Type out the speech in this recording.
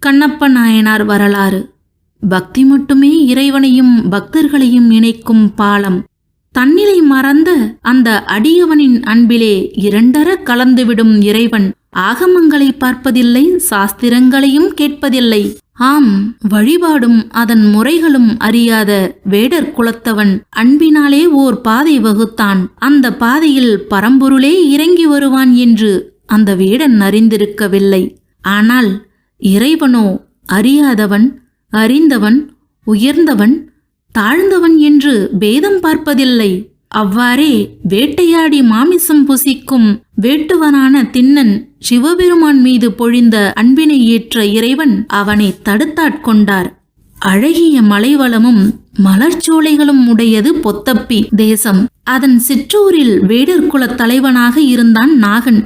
கண்ணப்ப நாயனார் வரலாறு. பக்தி மட்டுமே இறைவனையும் பக்தர்களையும் இணைக்கும் பாலம். தன்னிலை மறந்த அந்த அடியவனின் அன்பிலே இரண்டர கலந்துவிடும் இறைவன் ஆகமங்களை பார்ப்பதில்லை, சாஸ்திரங்களையும் கேட்பதில்லை. ஆம், வழிபாடும் அதன் முறைகளும் அறியாத வேடர் குலத்தவன் அன்பினாலே ஓர் பாதை வகுத்தான். அந்த பாதையில் பரம்பொருளே இறங்கி வருவான் என்று அந்த வேடன் அறிந்திருக்கவில்லை. ஆனால் இறைவனோ அறியாதவன், அறிந்தவன், உயர்ந்தவன், தாழ்ந்தவன் என்று பேதம் பார்ப்பதில்லை. அவ்வாறே வேட்டையாடி மாமிசம் புசிக்கும் வேட்டுவனான திண்ணன் சிவபெருமான் மீது பொழிந்த அன்பினை ஏற்ற இறைவன் அவனை தடுத்தாட்கொண்டார். அழகிய மலைவளமும் மலர்ச்சோலைகளும் உடையது பொத்தப்பி தேசம். அதன் சிற்றூரில் வேடர் குலத் தலைவனாக இருந்தான் நாகன்.